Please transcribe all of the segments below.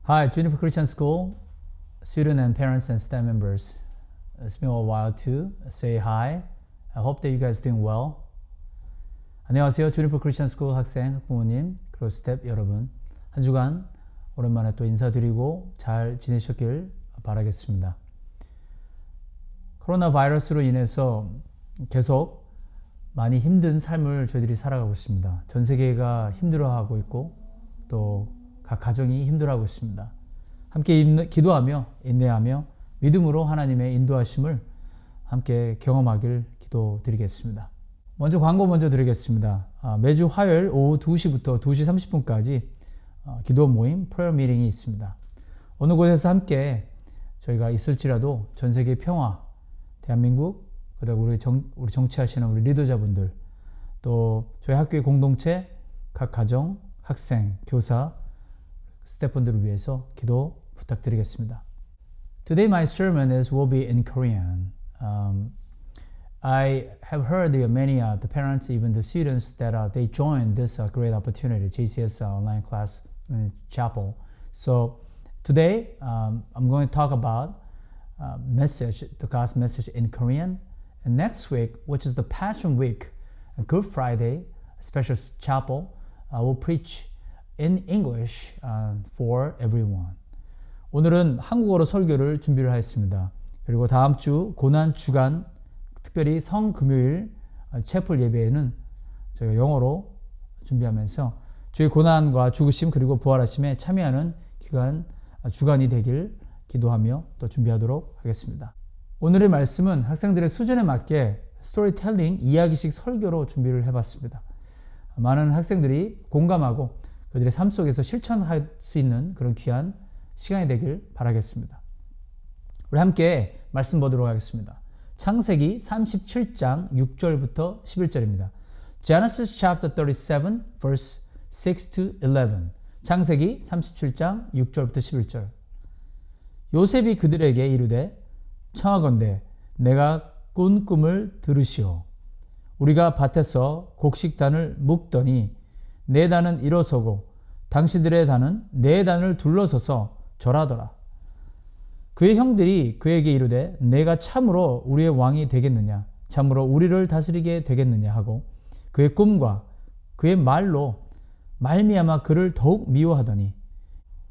Hi, Juniper Christian School, student and parents and staff members. It's been a while to say hi. I hope that you guys doing well. 안녕하세요. Juniper Christian School 학생, 학부모님, 그리고 스텝 여러분. 한 주간 오랜만에 또 인사드리고 잘 지내셨길 바라겠습니다. 코로나 바이러스로 인해서 계속 많이 힘든 삶을 저희들이 살아가고 있습니다. 전 세계가 힘들어하고 있고 또 각 가정이 힘들어하고 있습니다. 함께 기도하며 인내하며 믿음으로 하나님의 인도하심을 함께 경험하길 기도드리겠습니다. 먼저 광고 먼저 드리겠습니다. 매주 화요일 오후 2시부터 2시 30분까지 기도 모임 prayer meeting이 있습니다. 어느 곳에서 함께 저희가 있을지라도 전 세계 평화, 대한민국, 그리고 우리 정치하시는 우리 리더자분들, 또 저희 학교의 공동체, 각 가정, 학생, 교사, 스태프분들을 위해서 기도 부탁드리겠습니다. Today my sermon will be in Korean. I have heard that many the parents, even the students, that they joined this great opportunity, JCS online class chapel. So today I'm going to talk about the God's message in Korean. And next week, which is the Passion Week, Good Friday, special chapel, I will preach in English for everyone. 오늘은 한국어로 설교를 준비를 하였습니다. 그리고 다음 주 고난 주간, 특별히 성금요일 채플 예배에는 저희가 영어로 준비하면서 주의 고난과 죽으심 그리고 부활하심에 참여하는 주간이 되길 기도하며 또 준비하도록 하겠습니다. 오늘의 말씀은 학생들의 수준에 맞게 스토리텔링, 이야기식 설교로 준비를 해봤습니다. 많은 학생들이 공감하고 그들의 삶 속에서 실천할 수 있는 그런 귀한 시간이 되길 바라겠습니다. 우리 함께 말씀 보도록 하겠습니다. 창세기 37장 6절부터 11절입니다. Genesis chapter 37 verse 6 to 11. 창세기 37장 6절부터 11절. 요셉이 그들에게 이르되 청하건대 내가 꾼 꿈을 들으시오. 우리가 밭에서 곡식단을 묶더니 네 단은 일어서고 당신들의 단은 네 단을 둘러서서 절하더라. 그의 형들이 그에게 이르되 내가 참으로 우리의 왕이 되겠느냐, 참으로 우리를 다스리게 되겠느냐 하고 그의 꿈과 그의 말로 말미암아 그를 더욱 미워하더니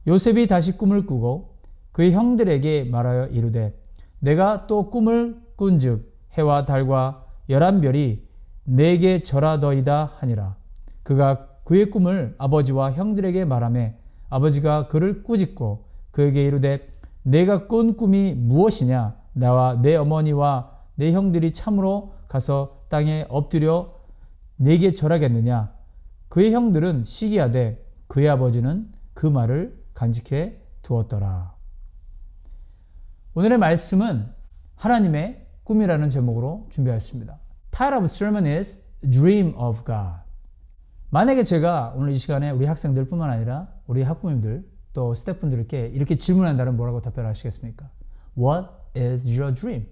요셉이 다시 꿈을 꾸고 그의 형들에게 말하여 이르되 내가 또 꿈을 꾼즉 해와 달과 11별이 내게 절하더이다 하니라. 그가 그의 꿈을 아버지와 형들에게 말하며 아버지가 그를 꾸짖고 그에게 이르되 내가 꾼 꿈이 무엇이냐, 나와 내 어머니와 내 형들이 참으로 가서 땅에 엎드려 내게 절하겠느냐. 그의 형들은 시기하되 그의 아버지는 그 말을 간직해 두었더라. 오늘의 말씀은 하나님의 꿈이라는 제목으로 준비하였습니다. Title of sermon is Dream of God. 만약에 제가 오늘 이 시간에 우리 학생들 뿐만 아니라 우리 학부모님들 또 스태프분들께 이렇게 질문한다면 뭐라고 답변하시겠습니까? What is your dream?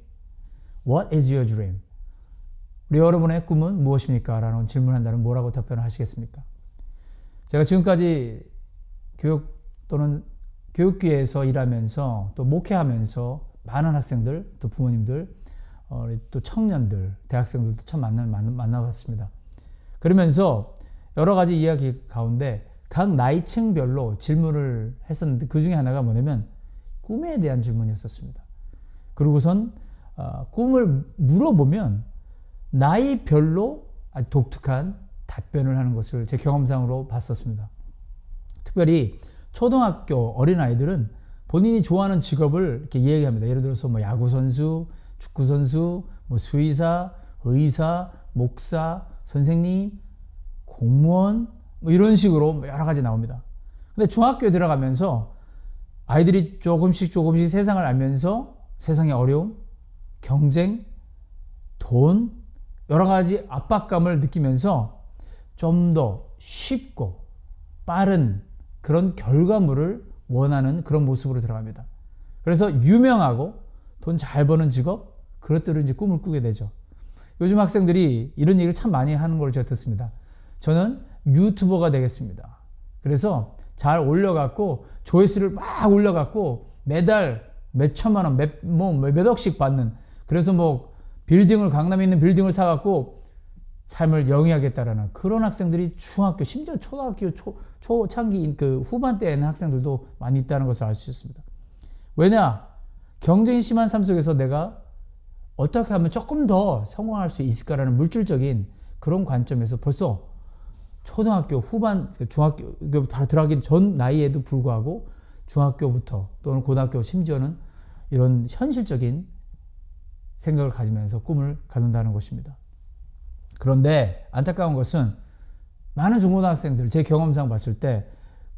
What is your dream? 우리 여러분의 꿈은 무엇입니까? 라는 질문한다면 뭐라고 답변하시겠습니까? 제가 지금까지 교육 또는 교육계에서 일하면서 또 목회하면서 많은 학생들, 또 부모님들, 또 청년들, 대학생들도 참 만나봤습니다. 그러면서 여러 가지 이야기 가운데 각 나이층별로 질문을 했었는데 그 중에 하나가 뭐냐면 꿈에 대한 질문이었었습니다. 그리고선 꿈을 물어보면 나이별로 아주 독특한 답변을 하는 것을 제 경험상으로 봤었습니다. 특별히 초등학교 어린아이들은 본인이 좋아하는 직업을 이렇게 이야기합니다. 예를 들어서 뭐 야구선수, 축구선수, 뭐 수의사, 의사, 목사, 선생님, 공무원, 뭐 이런 식으로 여러 가지 나옵니다. 근데 중학교에 들어가면서 아이들이 조금씩 세상을 알면서 세상의 어려움, 경쟁, 돈, 여러 가지 압박감을 느끼면서 좀 더 쉽고 빠른 그런 결과물을 원하는 그런 모습으로 들어갑니다. 그래서 유명하고 돈 잘 버는 직업, 그것들을 이제 꿈을 꾸게 되죠. 요즘 학생들이 이런 얘기를 참 많이 하는 걸 제가 듣습니다. 저는 유튜버가 되겠습니다. 그래서 잘 올려갖고 조회수를 막 올려갖고 매달 몇 천만 원, 몇 억씩 받는, 그래서 뭐 빌딩을, 강남에 있는 빌딩을 사갖고 삶을 영위하겠다라는 그런 학생들이 중학교, 심지어 초등학교 초창기 그 후반대에 있는 학생들도 많이 있다는 것을 알 수 있습니다. 왜냐? 경쟁이 심한 삶 속에서 내가 어떻게 하면 조금 더 성공할 수 있을까라는 물질적인 그런 관점에서 벌써 초등학교 후반, 중학교 바로 들어가기 전 나이에도 불구하고 중학교부터 또는 고등학교, 심지어는 이런 현실적인 생각을 가지면서 꿈을 갖는다는 것입니다. 그런데 안타까운 것은 많은 중고등학생들, 제 경험상 봤을 때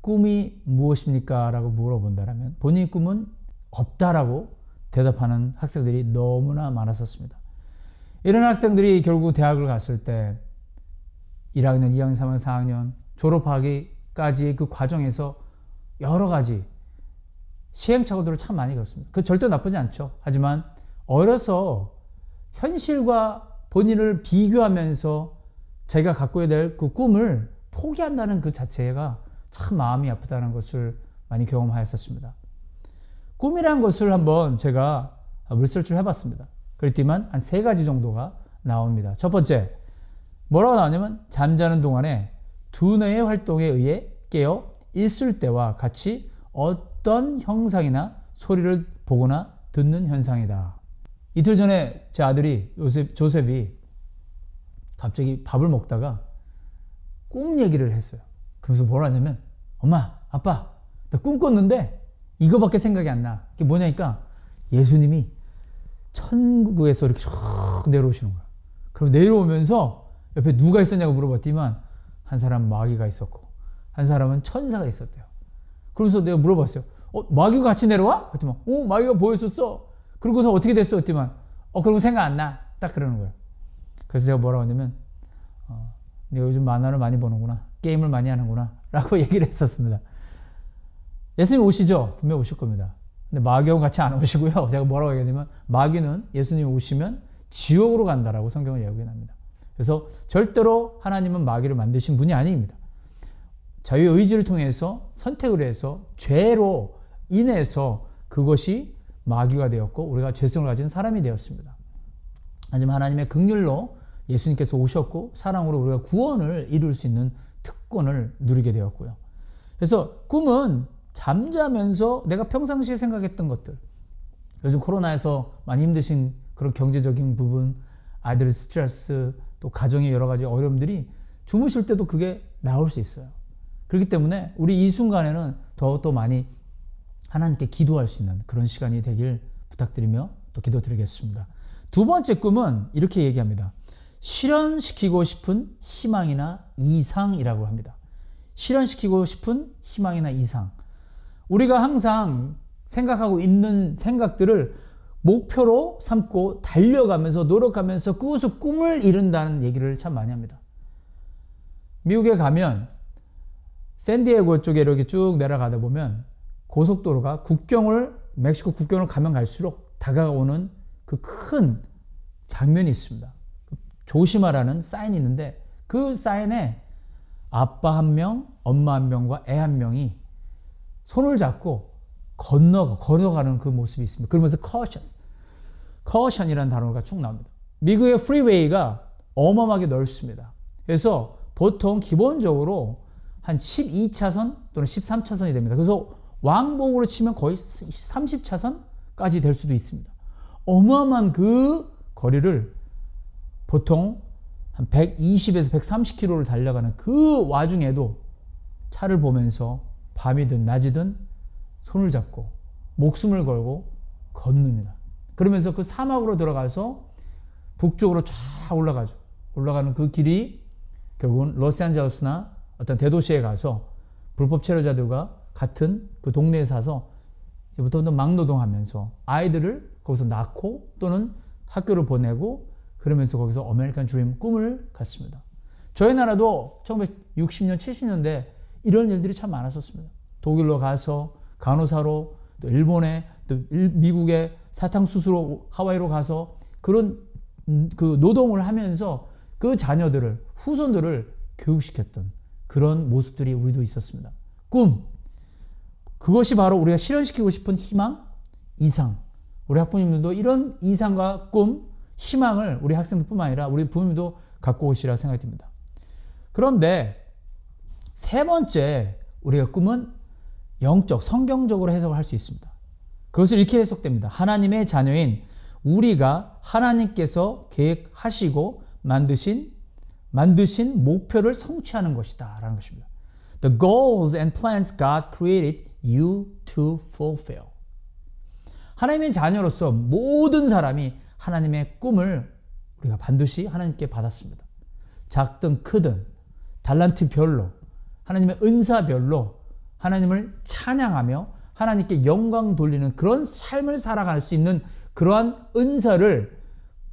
꿈이 무엇입니까? 라고 물어본다면 본인의 꿈은 없다라고 대답하는 학생들이 너무나 많았었습니다. 이런 학생들이 결국 대학을 갔을 때 1학년, 2학년, 3학년, 4학년 졸업하기까지의 그 과정에서 여러 가지 시행착오들을 참 많이 겪습니다. 그 절대 나쁘지 않죠. 하지만 어려서 현실과 본인을 비교하면서 자기가 갖고 될 그 꿈을 포기한다는 그 자체가 참 마음이 아프다는 것을 많이 경험하였었습니다. 꿈이라는 것을 한번 제가 리서치를 해봤습니다. 그랬지만 한 3가지 정도가 나옵니다. 첫 번째, 뭐라고 나오냐면 잠자는 동안에 두뇌의 활동에 의해 깨어 있을 때와 같이 어떤 형상이나 소리를 보거나 듣는 현상이다. 이틀 전에 제 아들이 조셉이 갑자기 밥을 먹다가 꿈 얘기를 했어요. 그래서 뭐라 하냐면, 엄마, 아빠, 나 꿈 꿨는데 이거밖에 생각이 안 나. 그게 뭐냐니까 예수님이 천국에서 이렇게 쭉 내려오시는 거야. 그럼 내려오면서 옆에 누가 있었냐고 물어봤더니만 한 사람은 마귀가 있었고 한 사람은 천사가 있었대요. 그러면서 내가 물어봤어요. 마귀가 같이 내려와? 그랬더니 마귀가 보였었어. 그러고서 어떻게 됐어? 그랬더니만 그러고 생각 안 나. 딱 그러는 거예요. 그래서 제가 뭐라고 하냐면 내가 요즘 만화를 많이 보는구나. 게임을 많이 하는구나. 라고 얘기를 했었습니다. 예수님 오시죠? 분명 오실 겁니다. 근데 마귀하고 같이 안 오시고요. 제가 뭐라고 얘기하냐면 마귀는 예수님 오시면 지옥으로 간다라고 성경을 예언합니다. 그래서 절대로 하나님은 마귀를 만드신 분이 아닙니다. 자유의 의지를 통해서 선택을 해서 죄로 인해서 그것이 마귀가 되었고 우리가 죄성을 가진 사람이 되었습니다. 하지만 하나님의 긍휼로 예수님께서 오셨고 사랑으로 우리가 구원을 이룰 수 있는 특권을 누리게 되었고요. 그래서 꿈은 잠자면서 내가 평상시에 생각했던 것들, 요즘 코로나에서 많이 힘드신 그런 경제적인 부분, 아이들 스트레스, 또 가정의 여러 가지 어려움들이 주무실 때도 그게 나올 수 있어요. 그렇기 때문에 우리 이 순간에는 더 많이 하나님께 기도할 수 있는 그런 시간이 되길 부탁드리며 또 기도드리겠습니다. 두 번째 꿈은 이렇게 얘기합니다. 실현시키고 싶은 희망이나 이상이라고 합니다. 실현시키고 싶은 희망이나 이상. 우리가 항상 생각하고 있는 생각들을 목표로 삼고 달려가면서 노력하면서 그것을 꿈을 이룬다는 얘기를 참 많이 합니다. 미국에 가면 샌디에고 쪽에 이렇게 쭉 내려가다 보면 고속도로가 멕시코 국경을 가면 갈수록 다가오는 그 큰 장면이 있습니다. 조심하라는 사인이 있는데 그 사인에 아빠 한 명, 엄마 한 명과 애 한 명이 손을 잡고 걸어가는 그 모습이 있습니다. 그러면서 caution이라는 단어가 쭉 나옵니다. 미국의 프리웨이가 어마어마하게 넓습니다. 그래서 보통 기본적으로 한 12차선 또는 13차선이 됩니다. 그래서 왕복으로 치면 거의 30차선까지 될 수도 있습니다. 어마어마한 그 거리를 보통 한 120에서 130km를 달려가는 그 와중에도 차를 보면서 밤이든 낮이든 손을 잡고 목숨을 걸고 걷습니다. 그러면서 그 사막으로 들어가서 북쪽으로 쫙 올라가죠. 올라가는 그 길이 결국은 로스앤젤레스나 어떤 대도시에 가서 불법 체류자들과 같은 그 동네에 사서 이제부터 막노동하면서 아이들을 거기서 낳고 또는 학교를 보내고 그러면서 거기서 아메리칸 드림 꿈을 갖습니다. 저희 나라도 1960년, 70년대 이런 일들이 참 많았었습니다. 독일로 가서 간호사로, 또 일본에, 또 미국에 사탕수수로 하와이로 가서 그런 그 노동을 하면서 그 자녀들을, 후손들을 교육시켰던 그런 모습들이 우리도 있었습니다. 꿈. 그것이 바로 우리가 실현시키고 싶은 희망, 이상. 우리 학부모님들도 이런 이상과 꿈, 희망을 우리 학생들뿐만 아니라 우리 부모님도 갖고 오시라 생각이 듭니다. 그런데 세 번째 우리가 꿈은 영적, 성경적으로 해석을 할 수 있습니다. 그것을 이렇게 해석됩니다. 하나님의 자녀인 우리가 하나님께서 계획하시고 만드신 목표를 성취하는 것이다 라는 것입니다. The goals and plans God created you to fulfill. 하나님의 자녀로서 모든 사람이 하나님의 꿈을 우리가 반드시 하나님께 받았습니다. 작든 크든 달란트별로 하나님의 은사별로 하나님을 찬양하며 하나님께 영광 돌리는 그런 삶을 살아갈 수 있는 그러한 은사를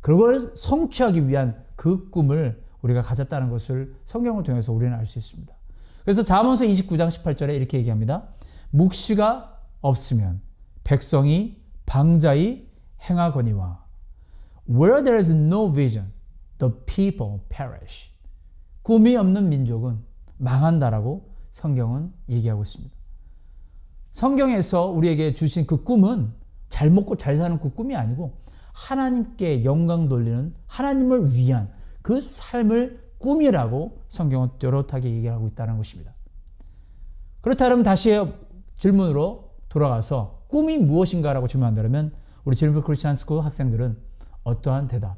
그걸 성취하기 위한 그 꿈을 우리가 가졌다는 것을 성경을 통해서 우리는 알 수 있습니다. 그래서 잠언서 29장 18절에 이렇게 얘기합니다. 묵시가 없으면 백성이 방자히 행하거니와 Where there is no vision, the people perish. 꿈이 없는 민족은 망한다라고 성경은 얘기하고 있습니다. 성경에서 우리에게 주신 그 꿈은 잘 먹고 잘 사는 그 꿈이 아니고 하나님께 영광 돌리는 하나님을 위한 그 삶을 꿈이라고 성경은 뚜렷하게 얘기하고 있다는 것입니다. 그렇다면 다시 질문으로 돌아가서 꿈이 무엇인가라고 질문한다면 우리 제니퍼 크리스찬 스쿨 학생들은 어떠한 대답,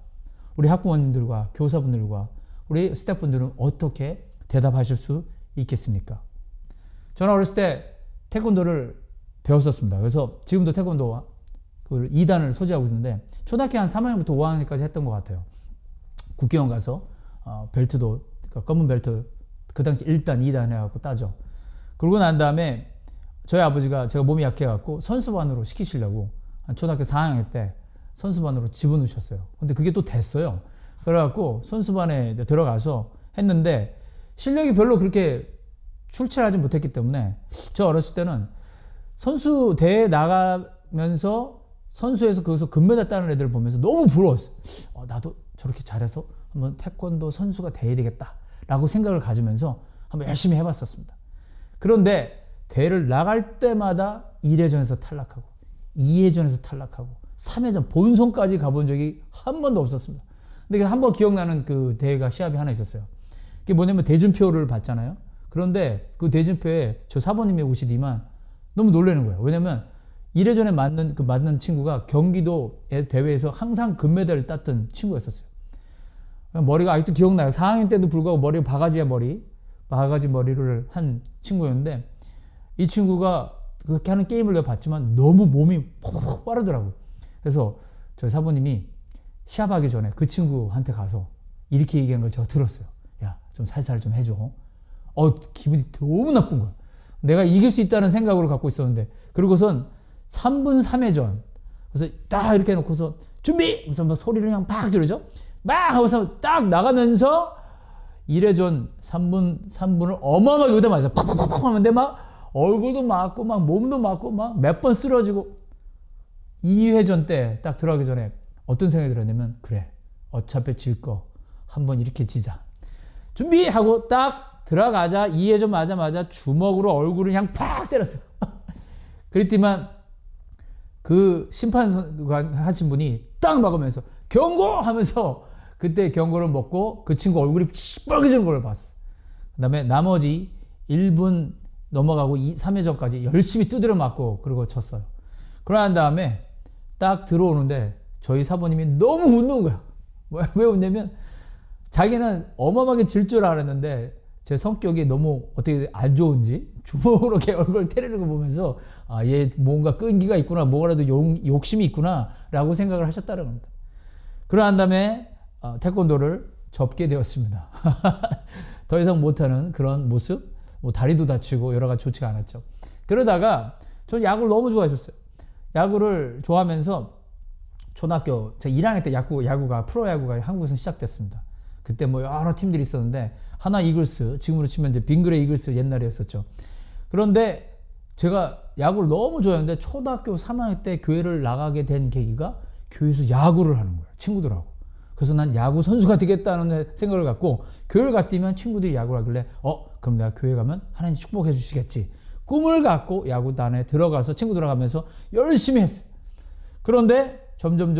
우리 학부모님들과 교사분들과 우리 스태프분들은 어떻게 대답하실 수 있겠습니까? 저는 어렸을 때 태권도를 배웠었습니다. 그래서 지금도 태권도 2단을 소지하고 있는데 초등학교 한 3학년부터 5학년까지 했던 것 같아요. 국기원 가서 벨트도 그러니까 검은 벨트 그 당시 1단, 2단 해갖고 따죠. 그러고 난 다음에 저희 아버지가 제가 몸이 약해갖고 선수반으로 시키시려고 한 초등학교 4학년 때 선수반으로 집어넣으셨어요. 근데 그게 또 됐어요. 그래갖고 선수반에 들어가서 했는데 실력이 별로 그렇게 출출하지 못했기 때문에 저 어렸을 때는 선수 대회 나가면서 선수에서 거기서 금메달 따는 애들 보면서 너무 부러웠어요. 나도 저렇게 잘해서 한번 태권도 선수가 돼야 되겠다 라고 생각을 가지면서 한번 열심히 해봤었습니다. 그런데 대회를 나갈 때마다 1회전에서 탈락하고 2회전에서 탈락하고 3회전 본선까지 가본 적이 한 번도 없었습니다. 근데 한 번 기억나는 그 대회가 시합이 하나 있었어요. 그게 뭐냐면 대준표를 받잖아요. 그런데 그 대준표에 저 사모님이 오시더니만 너무 놀라는 거예요. 왜냐면 1회전에 맞는 친구가 경기도 대회에서 항상 금메달을 땄던 친구였었어요. 머리가 아직도 기억나요. 4학년 때도 불구하고 머리 바가지 머리를 한 친구였는데 이 친구가 그렇게 하는 게임을 내가 봤지만 너무 몸이 퍽퍽 빠르더라고요. 그래서 저희 사모님이 시합하기 전에 그 친구한테 가서 이렇게 얘기한 걸 제가 들었어요. 야, 좀 살살 좀 해줘. 기분이 너무 나쁜 거야. 내가 이길 수 있다는 생각으로 갖고 있었는데 그러고선 3분 3회전 그래서 딱 이렇게 해놓고서 준비! 그래서 막 소리를 그냥 팍 지르죠. 막 하고서 딱 나가면서 1회전 3분을 어마어마하게 의대 맞아. 팍팍팍 하는데 막 얼굴도 맞고 막 몸도 맞고 막 몇 번 쓰러지고 2회전 때 딱 들어가기 전에 어떤 생각이 들었냐면 그래 어차피 질 거 한번 이렇게 지자. 준비하고 딱 들어가자 2회전 맞자마자 주먹으로 얼굴을 그냥 팍 때렸어요. 그랬더니만 그 심판관 하신 분이 딱 막으면서 경고! 하면서 그때 경고를 먹고 그 친구 얼굴이 시뻘개지는 걸 봤어. 그 다음에 나머지 1분 넘어가고 3회전까지 열심히 두드려 맞고 그러고 쳤어요. 그러고 난 다음에 딱 들어오는데 저희 사부님이 너무 웃는 거야. 왜 웃냐면 자기는 어마어마하게 질 줄 알았는데 제 성격이 너무 어떻게 안 좋은지 주먹으로 이렇게 얼굴 때리는 거 보면서 얘 뭔가 끈기가 있구나 뭐라도 욕심이 있구나 라고 생각을 하셨다는 겁니다. 그러한 다음에 태권도를 접게 되었습니다. 더 이상 못하는 그런 모습, 뭐 다리도 다치고 여러 가지 좋지가 않았죠. 그러다가 저는 야구를 너무 좋아했었어요. 야구를 좋아하면서 초등학교 제 1학년 때 야구가 프로야구가 한국에서 시작됐습니다. 그때 뭐 여러 팀들이 있었는데 하나 이글스, 지금으로 치면 이제 빙그레 이글스 옛날이었었죠. 그런데 제가 야구를 너무 좋아했는데 초등학교 3학년 때 교회를 나가게 된 계기가 교회에서 야구를 하는 거예요. 친구들하고. 그래서 난 야구 선수가 되겠다는 생각을 갖고 교회를 갔더니 친구들이 야구를 하길래 그럼 내가 교회 가면 하나님 축복해 주시겠지. 꿈을 갖고 야구단에 들어가서 친구 들어가면서 열심히 했어요. 그런데 점점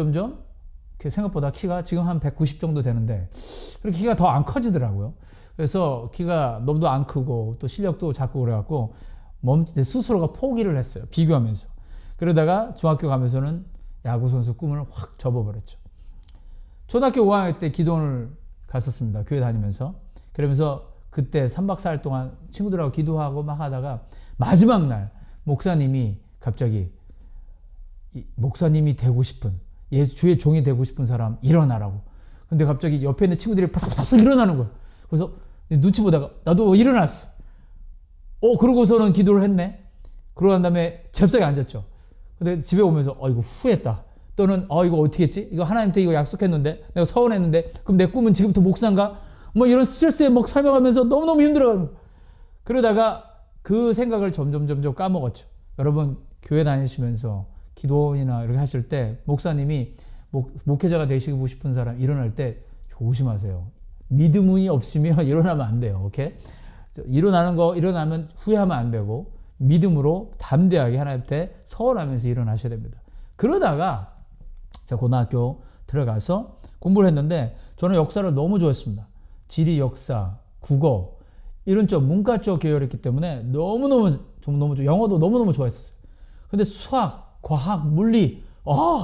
생각보다 키가 지금 한 190 정도 되는데 그렇게 키가 더 안 커지더라고요. 그래서 키가 너무 안 크고 또 실력도 작고 그래갖고 스스로가 포기를 했어요. 비교하면서. 그러다가 중학교 가면서는 야구선수 꿈을 확 접어버렸죠. 초등학교 5학년 때 기도원을 갔었습니다. 교회 다니면서. 그러면서 그때 3박 4일 동안 친구들하고 기도하고 막 하다가 마지막 날 목사님이 갑자기 목사님이 되고 싶은 주의 종이 되고 싶은 사람 일어나라고. 근데 갑자기 옆에 있는 친구들이 바삭바삭 일어나는 거예요. 그래서 눈치 보다가 나도 일어났어. 그러고서는 기도를 했네. 그러고 난 다음에 잽싸게 앉았죠. 근데 집에 오면서 이거 후회했다. 또는 이거 어떻게 했지? 이거 하나님한테 이거 약속했는데 내가 서운했는데 그럼 내 꿈은 지금부터 목사인가? 뭐 이런 스트레스에 막 살아가면서 너무너무 힘들어가는 거예요. 그러다가 그 생각을 점점 까먹었죠. 여러분 교회 다니시면서 기도원이나 이렇게 하실 때 목사님이 목회자가 되시고 싶은 사람 일어날 때 조심하세요. 믿음이 없으면 일어나면 안 돼요. 오케이? 일어나면 후회하면 안 되고 믿음으로 담대하게 하나님한테 서원하면서 일어나셔야 됩니다. 그러다가 제가 고등학교 들어가서 공부를 했는데 저는 역사를 너무 좋아했습니다. 지리, 역사, 국어 이런 쪽 문과 쪽 계열이었기 때문에 너무너무 영어도 너무너무 좋아했었어요. 근데 수학, 과학, 물리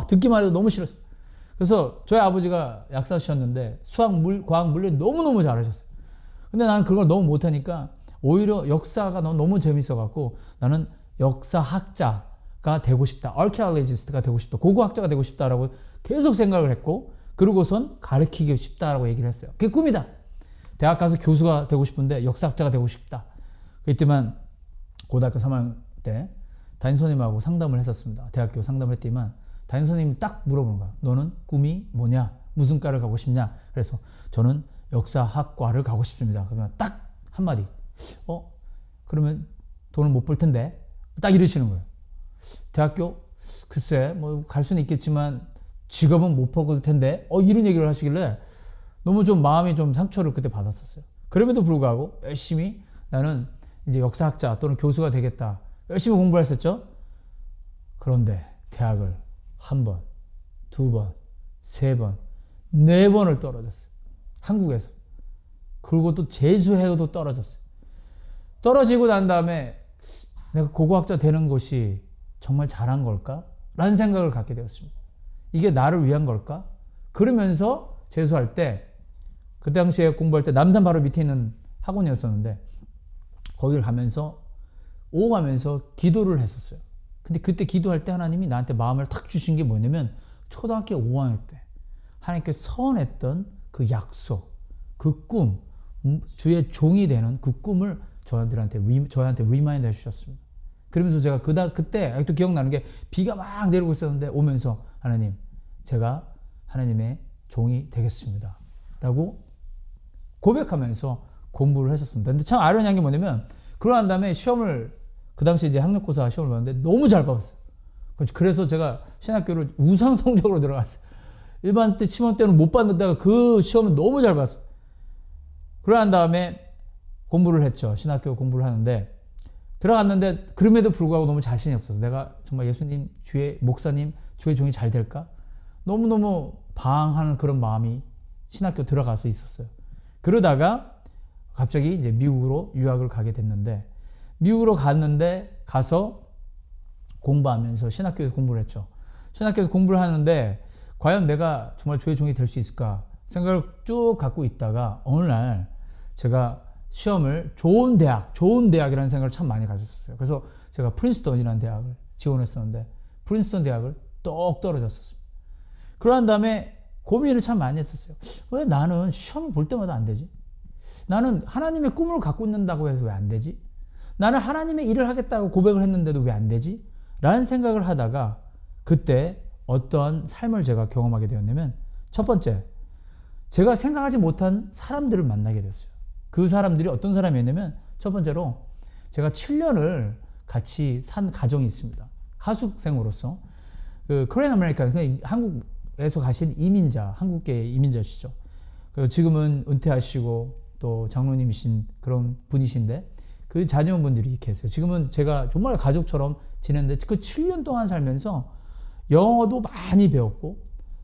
듣기만 해도 너무 싫었어요. 그래서 저희 아버지가 약사셨는데 수학, 과학, 물리 너무너무 잘하셨어요. 근데 나는 그걸 너무 못하니까 오히려 역사가 너무 재밌어갖고 나는 역사학자가 되고 싶다. archaeologist가 되고 싶다. 고고학자가 되고 싶다라고 계속 생각을 했고 그러고선 가르치고 싶다라고 얘기를 했어요. 그게 꿈이다. 대학 가서 교수가 되고 싶은데 역사학자가 되고 싶다. 그랬지만 고등학교 3학년 때 담임선생님하고 상담을 했었습니다. 대학교 상담을 했지만 담임선생님이 딱 물어보는 거야. 너는 꿈이 뭐냐? 무슨 과를 가고 싶냐? 그래서 저는 역사학과를 가고 싶습니다. 그러면 딱 한마디. 그러면 돈을 못 벌 텐데. 딱 이러시는 거예요. 대학교? 글쎄, 갈 수는 있겠지만 직업은 못 벌을 텐데. 이런 얘기를 하시길래 너무 마음이 상처를 그때 받았었어요. 그럼에도 불구하고 열심히 나는 이제 역사학자 또는 교수가 되겠다. 열심히 공부를 했었죠. 그런데 대학을 한 번, 두 번, 세 번, 네 번을 떨어졌어요. 한국에서. 그리고 또 재수해도 떨어졌어요. 떨어지고 난 다음에 내가 고고학자 되는 것이 정말 잘한 걸까? 라는 생각을 갖게 되었습니다. 이게 나를 위한 걸까? 그러면서 재수할 때 그 당시에 공부할 때 남산 바로 밑에 있는 학원이었었는데 거기를 가면서 오가면서 기도를 했었어요. 근데 그때 기도할 때 하나님이 나한테 마음을 탁 주신 게 뭐냐면 초등학교 5학년 때 하나님께 서원했던 그 약속, 그 꿈, 주의 종이 되는 그 꿈을 저한테 리마인드 해주셨습니다. 그러면서 제가 그때 아직도 기억나는 게 비가 막 내리고 있었는데 오면서 하나님, 제가 하나님의 종이 되겠습니다. 라고 고백하면서 공부를 했었습니다. 근데 참 아련한 게 뭐냐면 그러고 난 다음에 시험을 그 당시 이제 학력고사 시험을 봤는데 너무 잘 봤어요. 그래서 제가 신학교를 우상 성적으로 들어갔어요. 일반 때 치면 때는 못 봤는데 그 시험은 너무 잘 봤어요. 그러고 난 다음에 공부를 했죠. 신학교 공부를 하는데 들어갔는데 그럼에도 불구하고 너무 자신이 없어서 내가 정말 예수님, 목사님, 주의 종이 잘 될까? 너무너무 방황하는 그런 마음이 신학교 들어가서 있었어요. 그러다가 갑자기 이제 미국으로 유학을 가게 됐는데 미국으로 가서 공부하면서 신학교에서 공부를 했죠. 신학교에서 공부를 하는데 과연 내가 정말 주의 종이 될 수 있을까 생각을 쭉 갖고 있다가 어느 날 제가 시험을 좋은 대학이라는 생각을 참 많이 가졌었어요. 그래서 제가 프린스턴이라는 대학을 지원했었는데 프린스턴 대학을 똑 떨어졌었습니다. 그러한 다음에 고민을 참 많이 했었어요. 왜 나는 시험 볼 때마다 안 되지? 나는 하나님의 꿈을 갖고 있는다고 해서 왜 안 되지? 나는 하나님의 일을 하겠다고 고백을 했는데도 왜 안 되지? 라는 생각을 하다가 그때 어떠한 삶을 제가 경험하게 되었냐면 첫 번째, 제가 생각하지 못한 사람들을 만나게 됐어요. 그 사람들이 어떤 사람이었냐면 첫 번째로 제가 7년을 같이 산 가정이 있습니다. 하숙생으로서. 그 코리안 아메리칸, 한국에서 가신 한국계 이민자시죠. 지금은 은퇴하시고 또 장로님이신 그런 분이신데 그 자녀분들이 계세요. 지금은 제가 정말 가족처럼 지냈는데 그 7년 동안 살면서 영어도 많이 배웠고,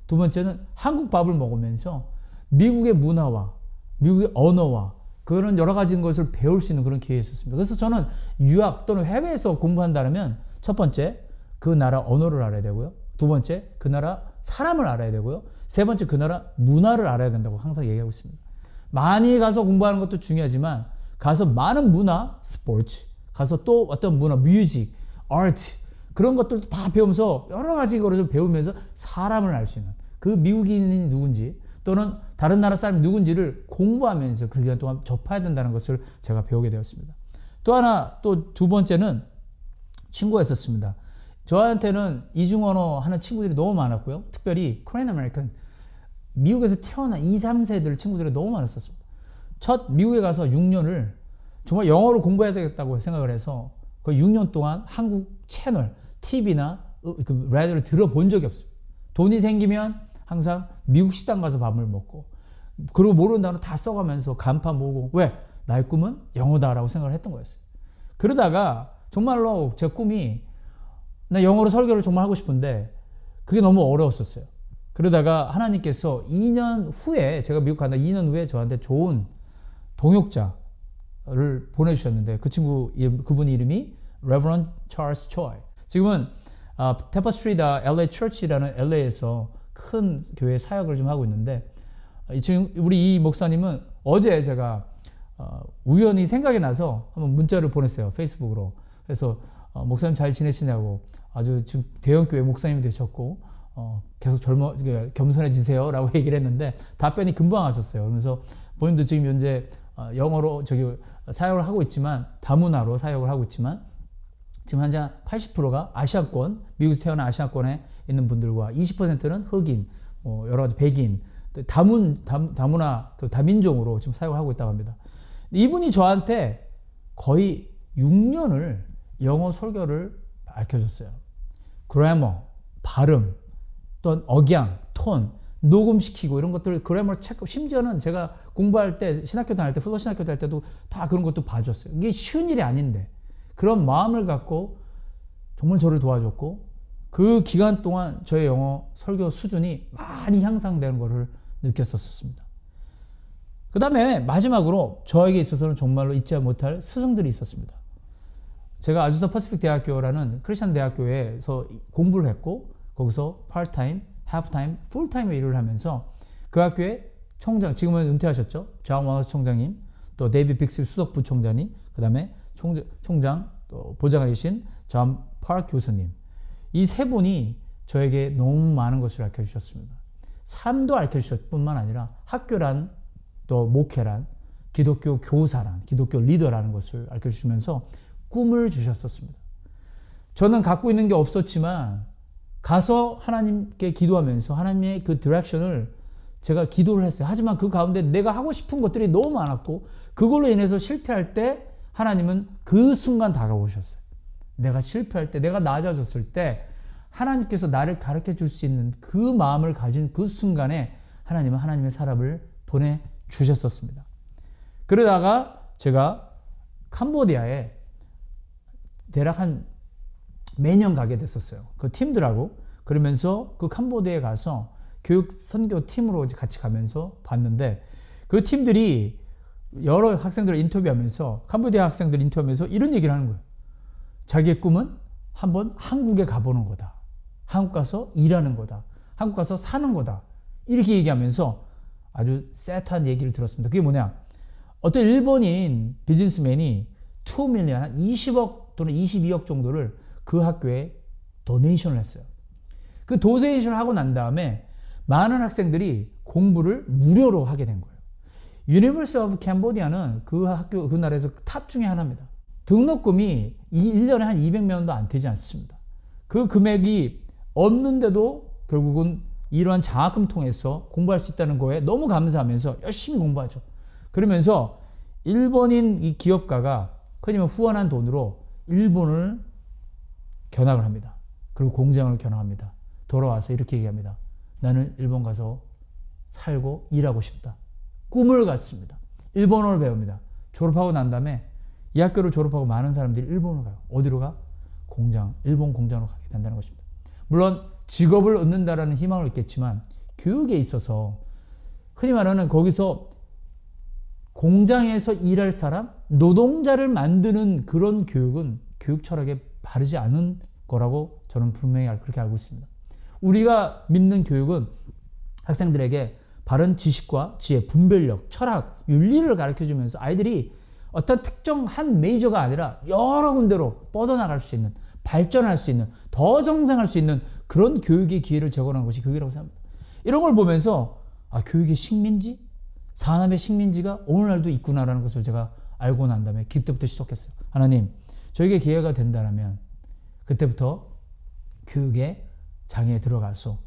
두 번째는 한국 밥을 먹으면서 미국의 문화와 미국의 언어와 그런 여러 가지 것을 배울 수 있는 그런 기회였었습니다. 그래서 저는 유학 또는 해외에서 공부한다면 첫 번째, 그 나라 언어를 알아야 되고요. 두 번째, 그 나라 사람을 알아야 되고요. 세 번째, 그 나라 문화를 알아야 된다고 항상 얘기하고 있습니다. 많이 가서 공부하는 것도 중요하지만 가서 많은 문화, 스포츠, 가서 또 어떤 문화, 뮤직, 아트 그런 것들도 다 배우면서 여러 가지 것을 배우면서 사람을 알 수 있는 그 미국인이 누군지 또는 다른 나라 사람이 누군지를 공부하면서 그 기간 동안 접해야 된다는 것을 제가 배우게 되었습니다. 또 하나, 또 두 번째는 친구가 있었습니다. 저한테는 이중언어 하는 친구들이 너무 많았고요. 특별히 코리안 아메리칸, 미국에서 태어난 2, 3세들 친구들이 너무 많았었습니다. 첫 미국에 가서 6년을 정말 영어를 공부해야 되겠다고 생각을 해서 그 6년 동안 한국 채널, TV나 그 라디오를 들어본 적이 없어요. 돈이 생기면 항상 미국 식당 가서 밥을 먹고, 그리고 모르는 단어 다 써가면서 간판 보고, 왜? 나의 꿈은 영어다라고 생각을 했던 거였어요. 그러다가 정말로 제 꿈이 나 영어로 설교를 정말 하고 싶은데 그게 너무 어려웠었어요. 그러다가 하나님께서 2년 후에, 제가 미국 간다 2년 후에 저한테 좋은 동역자를 보내주셨는데 그 친구 그분 이름이 Reverend Charles Choi. 지금은 테퍼스트리다 LA Church라는 LA에서 큰 교회 사역을 좀 하고 있는데, 지금 우리 이 목사님은 어제 제가 우연히 생각이 나서 한번 문자를 보냈어요, 페이스북으로. 그래서 목사님 잘 지내시냐고, 아주 지금 대형교회 목사님이 되셨고 계속 겸손해지세요 라고 얘기를 했는데 답변이 금방 왔었어요. 그러면서 본인도 지금 현재 영어로 사역을 하고 있지만, 다문화로 사역을 하고 있지만 지금 현재 80%가 아시아권, 미국에서 태어난 아시아권에 있는 분들과 20%는 흑인, 여러 가지 백인, 다문화, 다민종으로 지금 사역을 하고 있다고 합니다. 이분이 저한테 거의 6년을 영어 설교를 알려줬어요. 그래머, 발음, 또 억양, 톤, 녹음시키고 이런 것들, 그래머 체크, 심지어는 제가 공부할 때, 신학교 다닐 때, 플러 신학교 다닐 때도 다 그런 것도 봐줬어요. 이게 쉬운 일이 아닌데 그런 마음을 갖고 정말 저를 도와줬고, 그 기간 동안 저의 영어 설교 수준이 많이 향상되는 것을 느꼈었습니다. 그 다음에 마지막으로 저에게 있어서는 정말로 잊지 못할 스승들이 있었습니다. 제가 아주사 퍼시픽 대학교라는 크리스천 대학교에서 공부를 했고, 거기서 파트타임, 하프타임, 풀타임의 일을 하면서 그 학교의 총장, 지금은 은퇴하셨죠, 존 와우스 총장님, 또 데이비드 빅슬 수석 부총장님, 그 다음에 총장 또 보좌관이신 존 파크 교수님, 이 세 분이 저에게 너무 많은 것을 알려주셨습니다. 삶도 알려주셨을 뿐만 아니라 학교란, 또 목회란, 기독교 교사란, 기독교 리더라는 것을 알려주시면서 꿈을 주셨었습니다. 저는 갖고 있는 게 없었지만 가서 하나님께 기도하면서 하나님의 그 디렉션을 제가 기도를 했어요. 하지만 그 가운데 내가 하고 싶은 것들이 너무 많았고, 그걸로 인해서 실패할 때 하나님은 그 순간 다가오셨어요. 내가 실패할 때, 내가 낮아졌을 때 하나님께서 나를 가르쳐 줄 수 있는 그 마음을 가진 그 순간에 하나님은 하나님의 사람을 보내주셨었습니다. 그러다가 제가 캄보디아에 대략 한 매년 가게 됐었어요. 그 팀들하고. 그러면서 그 캄보디아에 가서 교육 선교 팀으로 같이 가면서 봤는데, 그 팀들이 여러 학생들을 인터뷰하면서, 캄보디아 학생들 인터뷰하면서 이런 얘기를 하는 거예요. 자기의 꿈은 한번 한국에 가보는 거다. 한국 가서 일하는 거다. 한국 가서 사는 거다. 이렇게 얘기하면서 아주 셋한 얘기를 들었습니다. 그게 뭐냐? 어떤 일본인 비즈니스맨이 2 밀리언, 한 20억 또는 22억 정도를 그 학교에 도네이션을 했어요. 그 도네이션을 하고 난 다음에 많은 학생들이 공부를 무료로 하게 된 거예요. 유니버시티 오브 캄보디아는 그 학교, 그 나라에서 탑 중에 하나입니다. 등록금이 1년에 한 200만 원도 안 되지 않습니다. 그 금액이 없는데도 결국은 이러한 장학금 통해서 공부할 수 있다는 거에 너무 감사하면서 열심히 공부하죠. 그러면서 일본인 이 기업가가 흔히 후원한 돈으로 일본을 견학을 합니다. 그리고 공장을 견학합니다. 돌아와서 이렇게 얘기합니다. 나는 일본 가서 살고 일하고 싶다. 꿈을 갖습니다. 일본어를 배웁니다. 졸업하고 난 다음에 이 학교를 졸업하고 많은 사람들이 일본으로 가요. 어디로 가? 공장, 일본 공장으로 가게 된다는 것입니다. 물론 직업을 얻는다라는 희망을 있겠지만 교육에 있어서 흔히 말하는 거기서 공장에서 일할 사람, 노동자를 만드는 그런 교육은 교육 철학에 바르지 않은 거라고 저는 분명히 그렇게 알고 있습니다. 우리가 믿는 교육은 학생들에게 바른 지식과 지혜, 분별력, 철학, 윤리를 가르쳐주면서 아이들이 어떤 특정 한 메이저가 아니라 여러 군데로 뻗어나갈 수 있는, 발전할 수 있는, 더 정상할 수 있는 그런 교육의 기회를 제공하는 것이 교육이라고 생각합니다. 이런 걸 보면서 교육의 식민지, 산업의 식민지가 오늘날도 있구나라는 것을 제가 알고 난 다음에 그때부터 시작했어요. 하나님, 저에게 기회가 된다면 그때부터 교육의 장에 들어가서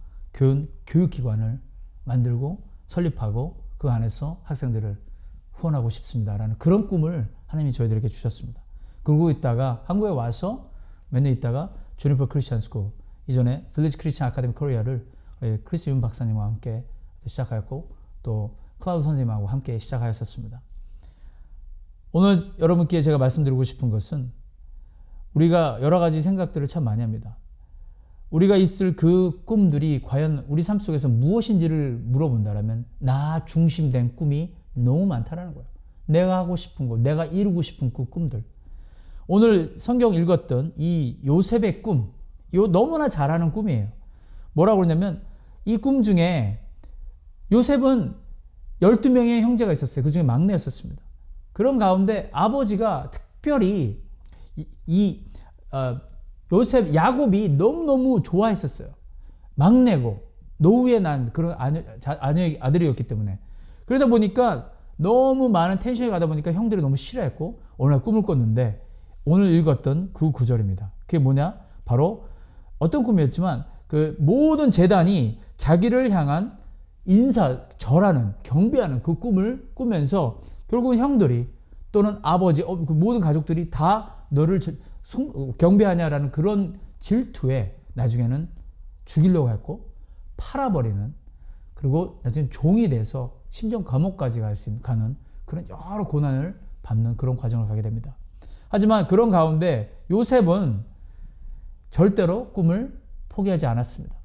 교육기관을 만들고 설립하고 그 안에서 학생들을 후원하고 싶습니다라는 그런 꿈을 하나님이 저희들에게 주셨습니다. 그러고 있다가 한국에 와서 몇 년 있다가 주니퍼 크리스천 스쿨, 이전에 빌리지 크리스천 아카데미 코리아를 크리스 윤 박사님과 함께 시작하였고 또 클라우드 선생님하고 함께 시작하였었습니다. 오늘 여러분께 제가 말씀드리고 싶은 것은 우리가 여러 가지 생각들을 참 많이 합니다. 우리가 있을 그 꿈들이 과연 우리 삶 속에서 무엇인지를 물어본다면 나 중심된 꿈이 너무 많다라는 거예요. 내가 하고 싶은 거, 내가 이루고 싶은 그 꿈들. 오늘 성경 읽었던 이 요셉의 꿈, 너무나 잘하는 꿈이에요. 뭐라고 그러냐면 이 꿈 중에 요셉은 12명의 형제가 있었어요. 그 중에 막내였었습니다. 그런 가운데 아버지가 특별히 요셉, 야곱이 너무너무 좋아했었어요. 막내고 노후에 난 그런 아들이었기 때문에. 그러다 보니까 너무 많은 텐션이 가다 보니까 형들이 너무 싫어했고 어느 날 꿈을 꿨는데 오늘 읽었던 그 구절입니다. 그게 뭐냐? 바로 어떤 꿈이었지만 그 모든 재단이 자기를 향한 절하는, 경배하는 그 꿈을 꾸면서 결국은 형들이 또는 아버지, 그 모든 가족들이 다 너를 경배하냐라는 그런 질투에 나중에는 죽이려고 했고 팔아버리는, 그리고 나중에 종이 돼서 심지어 감옥까지 가는 그런 여러 고난을 받는 그런 과정을 가게 됩니다. 하지만 그런 가운데 요셉은 절대로 꿈을 포기하지 않았습니다.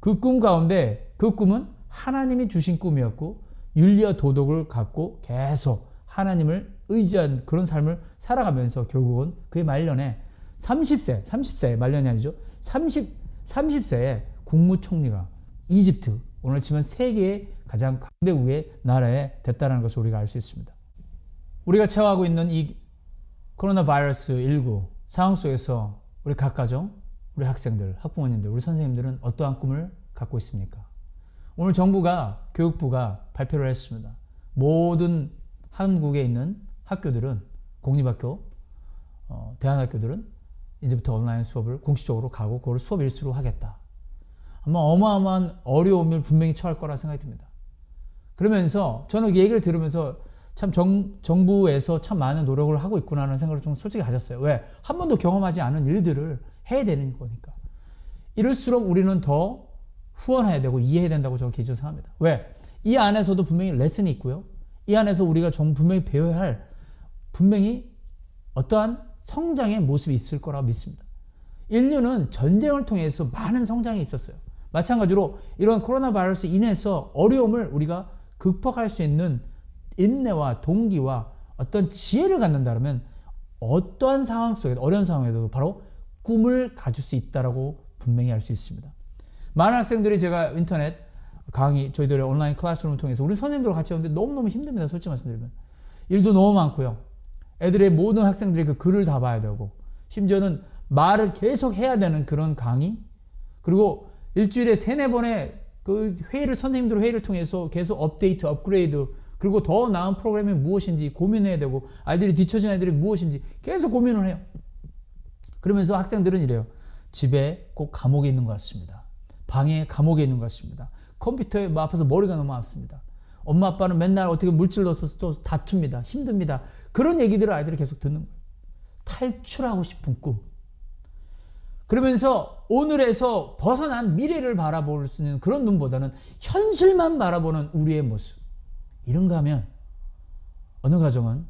그 꿈 가운데 그 꿈은 하나님이 주신 꿈이었고 윤리와 도덕을 갖고 계속 하나님을 의지한 그런 삶을 살아가면서 결국은 그의 말년에 30세 말년이 아니죠. 30세에 국무총리가 이집트, 오늘 치면 세계의 가장 강대국의 나라에 됐다는 것을 우리가 알 수 있습니다. 우리가 처하고 있는 이 코로나 바이러스 19 상황 속에서 우리 각 가정, 우리 학생들, 학부모님들, 우리 선생님들은 어떠한 꿈을 갖고 있습니까? 오늘 정부가, 교육부가 발표를 했습니다. 모든 한국에 있는 학교들은, 공립학교, 대안학교들은 이제부터 온라인 수업을 공식적으로 가고 그걸 수업 일수로 하겠다. 아마 어마어마한 어려움을 분명히 처할 거라 생각이 듭니다. 그러면서 저는 이 얘기를 들으면서 참 정부에서 참 많은 노력을 하고 있구나라는 생각을 좀 솔직히 가졌어요. 왜? 한 번도 경험하지 않은 일들을 해야 되는 거니까. 이럴수록 우리는 더 후원해야 되고 이해해야 된다고 저는 개인적으로 생각합니다. 왜? 이 안에서도 분명히 레슨이 있고요. 이 안에서 우리가 분명히 배워야 할 분명히 어떠한 성장의 모습이 있을 거라고 믿습니다. 인류는 전쟁을 통해서 많은 성장이 있었어요. 마찬가지로 이런 코로나 바이러스 인해서 어려움을 우리가 극복할 수 있는 인내와 동기와 어떤 지혜를 갖는다면 어떠한 상황 속에도, 어려운 상황에도 바로 꿈을 가질 수 있다고 분명히 알 수 있습니다. 많은 학생들이 제가 인터넷 강의, 저희들의 온라인 클래스룸을 통해서 우리 선생님들과 같이 하는데 너무너무 힘듭니다. 솔직히 말씀드리면. 일도 너무 많고요. 애들의 모든 학생들이 그 글을 다 봐야 되고 심지어는 말을 계속 해야 되는 그런 강의, 그리고 일주일에 3-4번의 그 선생님들 회의를 통해서 계속 업데이트, 업그레이드, 그리고 더 나은 프로그램이 무엇인지 고민해야 되고 아이들이 뒤처진 아이들이 무엇인지 계속 고민을 해요. 그러면서 학생들은 이래요. 집에 꼭 감옥에 있는 것 같습니다. 방에 감옥에 있는 것 같습니다. 컴퓨터에 앞에서 머리가 너무 아프습니다. 엄마 아빠는 맨날 어떻게 물질 넣어서 또 다툽니다. 힘듭니다. 그런 얘기들을 아이들이 계속 듣는 거예요. 탈출하고 싶은 꿈. 그러면서 오늘에서 벗어난 미래를 바라볼 수 있는 그런 눈보다는 현실만 바라보는 우리의 모습. 이런가 하면 어느 가정은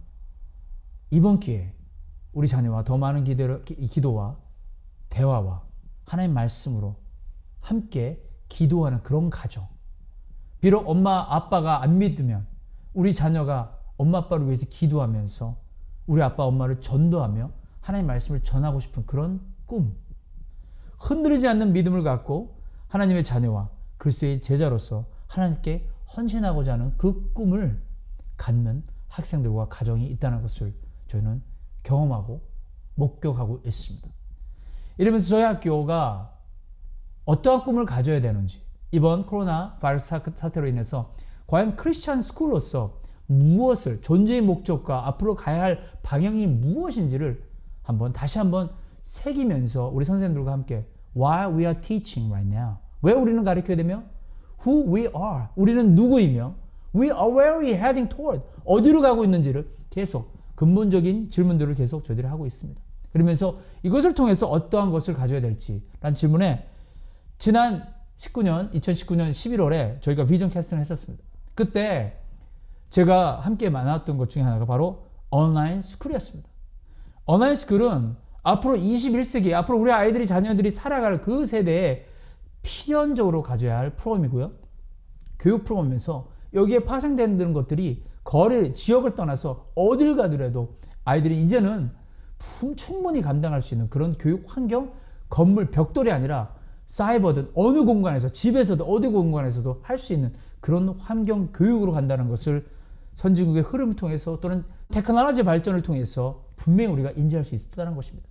이번 기회에 우리 자녀와 더 많은 기도와 대화와 하나님 말씀으로 함께 기도하는 그런 가정. 비록 엄마 아빠가 안 믿으면 우리 자녀가 엄마 아빠를 위해서 기도하면서 우리 아빠 엄마를 전도하며 하나님 말씀을 전하고 싶은 그런 꿈. 흔들리지 않는 믿음을 갖고 하나님의 자녀와 그리스도의 제자로서 하나님께 헌신하고자 하는 그 꿈을 갖는 학생들과 가정이 있다는 것을 저희는 경험하고 목격하고 있습니다. 이러면서 저희 학교가 어떠한 꿈을 가져야 되는지, 이번 코로나 바이러스 사태로 인해서 과연 크리스찬 스쿨로서 무엇을, 존재의 목적과 앞으로 가야 할 방향이 무엇인지를 다시 한번 새기면서 우리 선생님들과 함께 Why we are teaching right now. 왜 우리는 가르쳐야 되며 Who we are. 우리는 누구이며 We are where we heading toward. 어디로 가고 있는지를 계속 근본적인 질문들을 계속 저희들이 하고 있습니다. 그러면서 이것을 통해서 어떠한 것을 가져야 될지라는 질문에 지난 2019년 11월에 저희가 비전 캐스팅을 했었습니다. 그때 제가 함께 만났던 것 중에 하나가 바로 온라인 스쿨이었습니다. 온라인 스쿨은 앞으로 21세기, 앞으로 우리 아이들이, 자녀들이 살아갈 그 세대에 필연적으로 가져야 할 프로그램이고요. 교육 프로그램에서 여기에 파생되는 것들이 지역을 떠나서 어딜 가더라도 아이들이 이제는 충분히 감당할 수 있는 그런 교육 환경, 건물, 벽돌이 아니라 사이버든 어느 공간에서, 집에서도 어디 공간에서도 할 수 있는 그런 환경 교육으로 간다는 것을 선진국의 흐름을 통해서 또는 테크놀로지 발전을 통해서 분명히 우리가 인지할 수 있었다는 것입니다.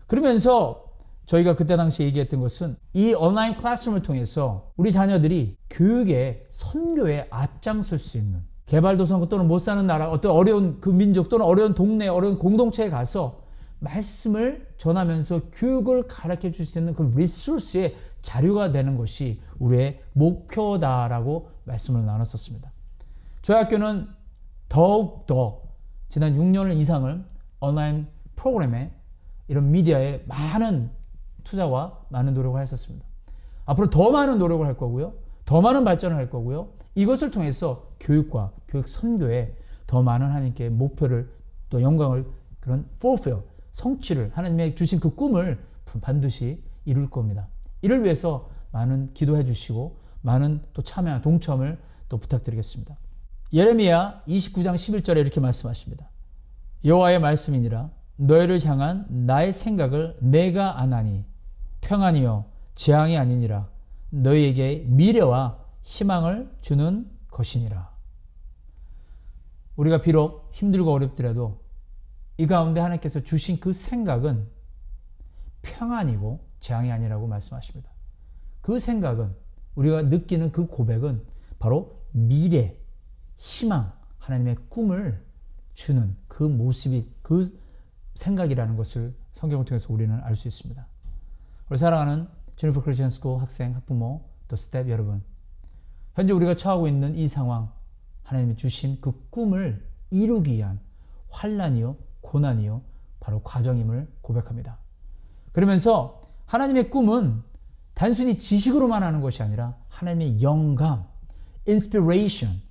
그러면서 저희가 그때 당시 얘기했던 것은 이 온라인 클래스룸을 통해서 우리 자녀들이 교육에, 선교에 앞장설 수 있는, 개발도상국 또는 못 사는 나라, 어떤 어려운 그 민족 또는 어려운 동네, 어려운 공동체에 가서 말씀을 전하면서 교육을 가르쳐 줄 수 있는 그 리소스의 자료가 되는 것이 우리의 목표다라고 말씀을 나눴었습니다. 저희 학교는 더욱더 지난 6년 이상을 온라인 프로그램에, 이런 미디어에 많은 투자와 많은 노력을 했었습니다. 앞으로 더 많은 노력을 할 거고요. 더 많은 발전을 할 거고요. 이것을 통해서 교육과 교육 선교에 더 많은 하나님께 목표를, 또 영광을, 그런 fulfill, 성취를, 하나님의 주신 그 꿈을 반드시 이룰 겁니다. 이를 위해서 많은 기도해 주시고 많은 또 참여, 동참을 또 부탁드리겠습니다. 예레미야 29장 11절에 이렇게 말씀하십니다. 여호와의 말씀이니라. 너희를 향한 나의 생각을 내가 아나니 평안이요 재앙이 아니니라. 너희에게 미래와 희망을 주는 것이니라. 우리가 비록 힘들고 어렵더라도 이 가운데 하나님께서 주신 그 생각은 평안이고 재앙이 아니라고 말씀하십니다. 그 생각은, 우리가 느끼는 그 고백은 바로 미래, 희망, 하나님의 꿈을 주는 그 모습이, 그 생각이라는 것을 성경을 통해서 우리는 알 수 있습니다. 우리 사랑하는 제니퍼 크리스천 스쿨 학생, 학부모, 또 스텝 여러분, 현재 우리가 처하고 있는 이 상황, 하나님이 주신 그 꿈을 이루기 위한 환난이요, 고난이요, 바로 과정임을 고백합니다. 그러면서 하나님의 꿈은 단순히 지식으로만 하는 것이 아니라 하나님의 영감, inspiration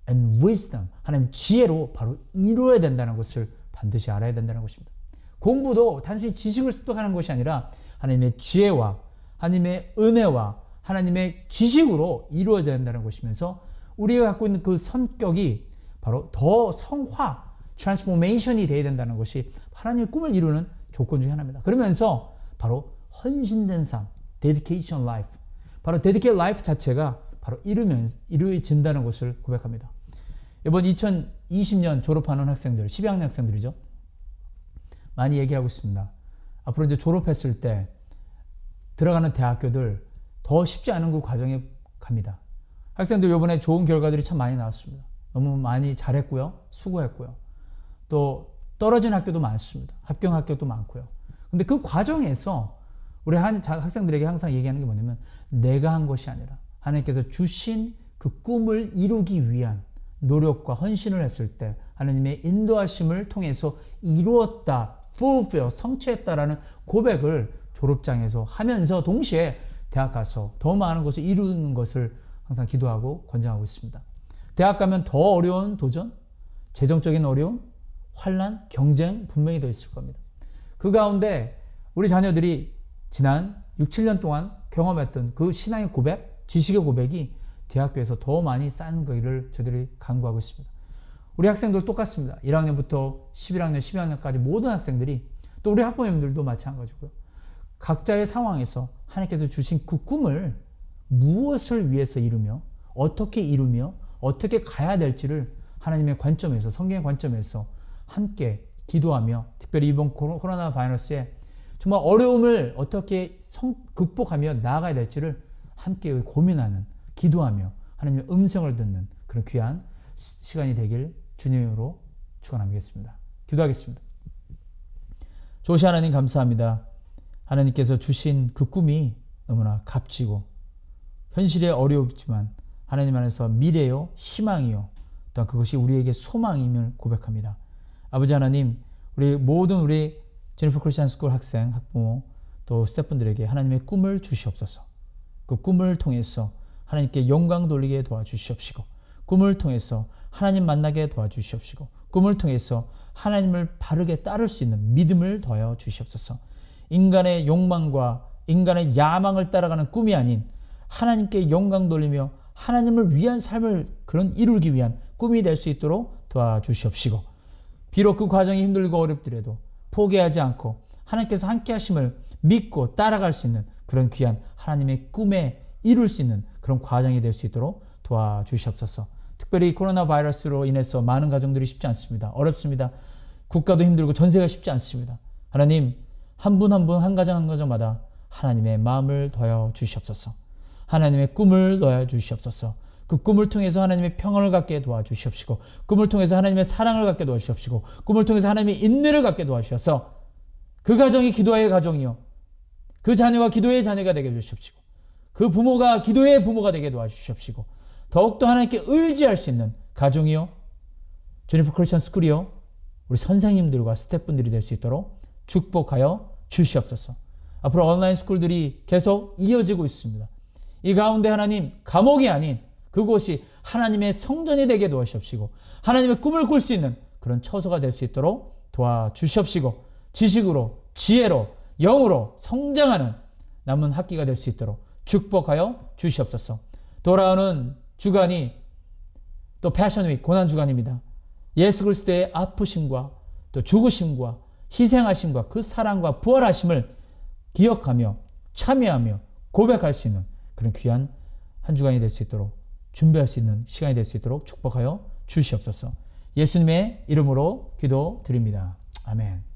and wisdom, 하나님 지혜로 바로 이루어야 된다는 것을 반드시 알아야 된다는 것입니다. 공부도 단순히 지식을 습득하는 것이 아니라 하나님의 지혜와 하나님의 은혜와 하나님의 지식으로 이루어져야 된다는 것이면서 우리가 갖고 있는 그 성격이 바로 더 성화, 트랜스포메이션이 되어야 된다는 것이 하나님의 꿈을 이루는 조건 중에 하나입니다. 그러면서 바로 헌신된 삶, dedication life, 바로 dedicated life 자체가 바로 이루어진다는 것을 고백합니다. 이번 2020년 졸업하는 학생들, 12학년 학생들이죠. 많이 얘기하고 있습니다. 앞으로 이제 졸업했을 때 들어가는 대학교들 더 쉽지 않은 그 과정에 갑니다. 학생들 이번에 좋은 결과들이 참 많이 나왔습니다. 너무 많이 잘했고요. 수고했고요. 또 떨어진 학교도 많습니다. 합격 학교도 많고요. 근데 그 과정에서 우리 학생들에게 항상 얘기하는 게 뭐냐면 내가 한 것이 아니라 하나님께서 주신 그 꿈을 이루기 위한 노력과 헌신을 했을 때 하나님의 인도하심을 통해서 이루었다, fulfill, 성취했다라는 고백을 졸업장에서 하면서 동시에 대학 가서 더 많은 것을 이루는 것을 항상 기도하고 권장하고 있습니다. 대학 가면 더 어려운 도전, 재정적인 어려움, 환난, 경쟁 분명히 더 있을 겁니다. 그 가운데 우리 자녀들이 지난 6, 7년 동안 경험했던 그 신앙의 고백, 지식의 고백이 대학교에서 더 많이 쌓는 거기를 저희들이 간구하고 있습니다. 우리 학생들 똑같습니다. 1학년부터 11학년, 12학년까지 모든 학생들이 또 우리 학부모님들도 마찬가지고요. 각자의 상황에서 하나님께서 주신 그 꿈을 무엇을 위해서 이루며 어떻게 가야 될지를 하나님의 관점에서, 성경의 관점에서 함께 기도하며, 특별히 이번 코로나 바이러스에 정말 어려움을 어떻게 극복하며 나아가야 될지를 함께 고민하는, 기도하며 하나님의 음성을 듣는 그런 귀한 시간이 되길 주님으로 축원하겠습니다. 기도하겠습니다. 좋으신 하나님 감사합니다. 하나님께서 주신 그 꿈이 너무나 값지고 현실에 어렵지만 하나님 안에서 미래요, 희망이요, 또한 그것이 우리에게 소망임을 고백합니다. 아버지 하나님, 우리 제니퍼 크리스천 스쿨 학생, 학부모, 또 스태프분들에게 하나님의 꿈을 주시옵소서. 그 꿈을 통해서 하나님께 영광 돌리게 도와주시옵시고, 꿈을 통해서 하나님 만나게 도와주시옵시고, 꿈을 통해서 하나님을 바르게 따를 수 있는 믿음을 더하여 주시옵소서. 인간의 욕망과 인간의 야망을 따라가는 꿈이 아닌 하나님께 영광 돌리며 하나님을 위한 삶을 이루기 위한 꿈이 될 수 있도록 도와주시옵시고, 비록 그 과정이 힘들고 어렵더라도 포기하지 않고 하나님께서 함께 하심을 믿고 따라갈 수 있는 그런 귀한 하나님의 꿈에 이룰 수 있는 그런 과정이 될 수 있도록 도와주시옵소서. 특별히 코로나 바이러스로 인해서 많은 가정들이 쉽지 않습니다. 어렵습니다. 국가도 힘들고 전세가 쉽지 않습니다. 하나님, 한 분 한 분, 한 가정 한 가정마다 하나님의 마음을 더하여 주시옵소서. 하나님의 꿈을 넣어 주시옵소서. 그 꿈을 통해서 하나님의 평안을 갖게 도와주시옵시고, 꿈을 통해서 하나님의 사랑을 갖게 도와주시옵시고, 꿈을 통해서 하나님의 인내를 갖게 도와주셔서 그 가정이 기도의 가정이요, 그 자녀가 기도의 자녀가 되게 해주시옵시고, 그 부모가 기도의 부모가 되게 도와주시옵시고, 더욱더 하나님께 의지할 수 있는 가정이요, 제니퍼 크리스천 스쿨이요, 우리 선생님들과 스태프분들이 될 수 있도록 축복하여 주시옵소서. 앞으로 온라인 스쿨들이 계속 이어지고 있습니다. 이 가운데 하나님, 감옥이 아닌 그곳이 하나님의 성전이 되게 도와주시옵시고, 하나님의 꿈을 꿀 수 있는 그런 처소가 될 수 있도록 도와주시옵시고, 지식으로, 지혜로, 영으로 성장하는 남은 학기가 될 수 있도록 축복하여 주시옵소서. 돌아오는 주간이 또 패션 위크, 고난 주간입니다. 예수 그리스도의 아프심과 또 죽으심과 희생하심과 그 사랑과 부활하심을 기억하며 참여하며 고백할 수 있는 그런 귀한 한 주간이 될 수 있도록 준비할 수 있는 시간이 될 수 있도록 축복하여 주시옵소서. 예수님의 이름으로 기도드립니다. 아멘.